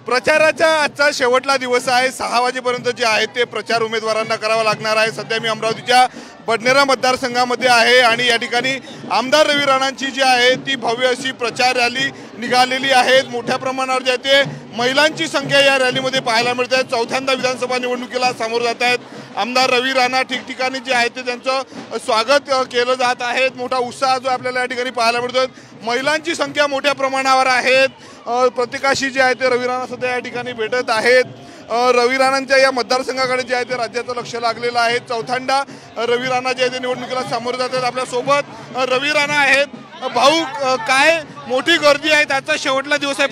प्रचाराचा आजचा शेवटला दिवस आहे। 6 वाजेपर्यंत जे आहे ते प्रचार उमेदवारांना करावा लागणार आहे। सध्या मी अमरावतीच्या बडनेरा मतदारसंघामध्ये आहे आणि या ठिकाणी आमदार रवी राणांची जी आहे ती भव्य अशी प्रचार रॅली निघालेली आहे। मोठ्या प्रमाणावर जे ते महिलांची संख्या या रॅलीमध्ये पाहायला मिळते आहे। चौथ्यांदा विधानसभा निवडणुकीला सामोरं जात आहेत आमदार रवी राणा। ठिकठिकाणी जे आहे ते त्यांचं स्वागत केलं जात आहे। मोठा उत्साह जो आपल्याला या ठिकाणी पाहायला मिळतो। महिलांची संख्या मोठ्या प्रमाणावर आहे। प्रत्येकाशी जे आहे ते रवी राणा सध्या या ठिकाणी भेटत आहेत। रवी राणांच्या या मतदारसंघाकडे जे आहे ते राज्याचं लक्ष लागलेलं आहे। चौथ्यांदा रवी राणा जे आहे ते निवडणुकीला सामोरे जातात। आपल्या सोबत रवी राणा आहेत। भाऊ, काय मोठी गर्दी आहे, त्याचा शेवटला दिवस आहे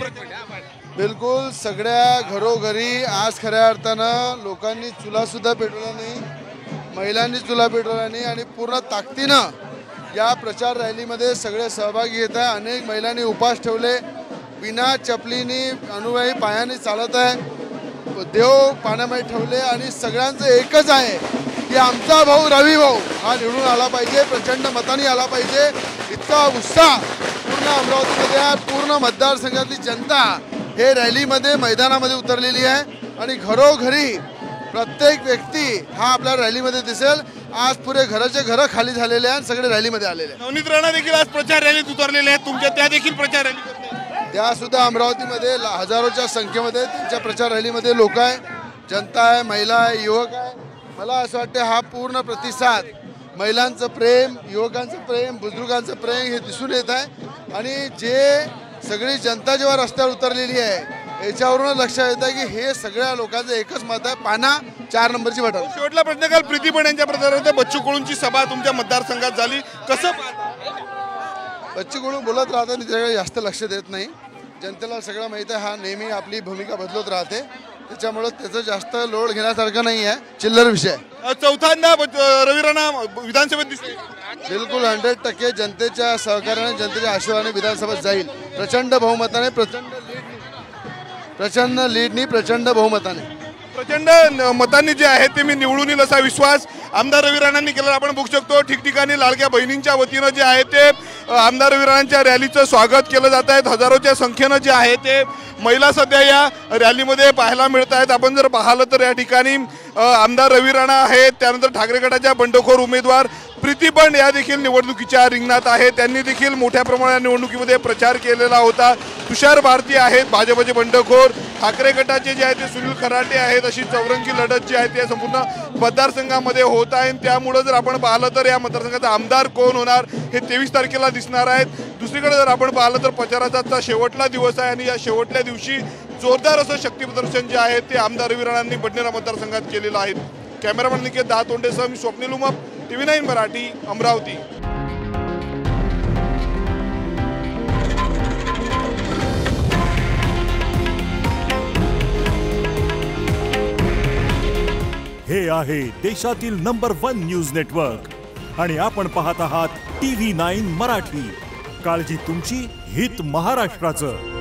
बिलकुल सगळ्या घरोघरी आज खऱ्या अर्थानं लोकांनी चुला सुद्धा पेटवला नाही, महिलांनी चुला पेटवला नाही आणि पूर्ण ताकदीनं या प्रचार रॅलीमध्ये सगळे सहभागी घेत आहे। अनेक महिलांनी उपास ठेवले, बिना चपलीनी अनुयायी पायाने चालत आहे, देव पाण्यामध्ये ठेवले आणि सगळ्यांचं एकच आहे की आमचा भाऊ रवी भाऊ हा निवडून आला पाहिजे, प्रचंड मतांनी आला पाहिजे। इतका उत्साह पूर्ण अमरावतीमध्ये आहे। पूर्ण मतदारसंघातली जनता हे रॅलीमध्ये मैदानामध्ये उतरलेली आहे आणि घरोघरी प्रत्येक व्यक्ती हा आपल्या रॅलीमध्ये दिसेल। आज पुरे घराचे घर खाली झालेले आहेत, सगळे रॅलीमध्ये आलेले आहेत। नवनीत राणा देखील आज प्रचार रॅलीत उतरलेले आहेत, तुमच्या त्या देखील प्रचार रॅली त्या सुद्धा अमरावतीमध्ये हजारोच्या संख्येमध्ये त्यांच्या प्रचार रॅलीमध्ये लोक आहे, जनता आहे, महिला आहे, युवक आहे। मला असं वाटतं हा पूर्ण प्रतिसाद महिलांचं प्रेम, युवकांचं प्रेम, बुजुर्गांचं प्रेम हे दिसून येत आहे आणि जे सगळी जनता जेव्हा रस्त्यावर उतरलेली आहे याच्यावरून लक्षात येतं की हे सगळ्या लोकांचं एकच मत आहे, पाना 4 नंबरची बटन। शेवटला प्रश्न काल प्रीती पण यांच्या प्रचारात बच्चू कडूंची सभा तुमच्या मतदारसंघात झाली, कसं बच्चू कडू बोलत राहतात आणि त्याच्याकडे जास्त लक्ष देत नाही। जनतेला सगळं माहीत आहे, हा नेहमी आपली भूमिका बदलत राहते, त्याच्यामुळे त्याचं जास्त लोड घेण्यासारखं नाही आहे, चिल्लर विषय। चौथ्यांदा रवी राणा विधानसभेत दिसले, बिलकुल 100% जनतेच्या सहकार्याने, जनतेच्या आशीर्वादाने विधानसभेत जाईल प्रचंड बहुमताने, प्रचंड बहुमताने, प्रचंड मतांनी जे आहे ते मी निवडून येईल असा विश्वास आमदार रवी राणांनी केला। आपण बघू शकतो ठिकठिकाणी लाडक्या बहिणींच्या वतीनं जे आहे ते आमदार रवी राणांच्या रॅलीचं स्वागत केलं जात आहे। हजारोच्या संख्येनं जे आहे ते महिला सध्या या रॅलीमध्ये पाहायला मिळत आहेत। आपण जर पाहिलं तर या ठिकाणी आमदार रवी राणा आहेत, त्यानंतर ठाकरे गटाच्या बंडखोर उमेदवार प्रीती बंड या देखील निवडणुकीच्या रिंगणात आहे। त्यांनी देखील मोठ्या प्रमाणात निवडणुकीमध्ये प्रचार केलेला होता। तुषार भारती आहेत भाजपचे बंडखोर, ठाकरे गटाचे जे आहे ते सुनील खराटे आहेत। अशी चौरंगी लढत जी आहे ते संपूर्ण मतदारसंघामध्ये होत आहे। त्यामुळे जर आपण पाहिलं तर या मतदारसंघाचा आमदार कोण होणार हे 23 तारखेला दिसणार आहेत। दुसरीकडे जर आपण पाहिलं तर प्रचाराचा शेवटला दिवस आहे आणि या शेवटल्या दिवशी जोरदार असं शक्ती प्रदर्शन जे आहे ते आमदार रवी राणांनी बडनेरा मतदारसंघात केलेलं आहे। कॅमेरामॅन निकेत दातोंडेसह मी स्वप्नील उमप, TV9 मराठी, अमरावती। हे आहे देशातील नंबर 1 न्यूज नेटवर्क आणि आपण पाहत आहात TV9 मराठी। काळजी तुमची, हित महाराष्ट्राचं।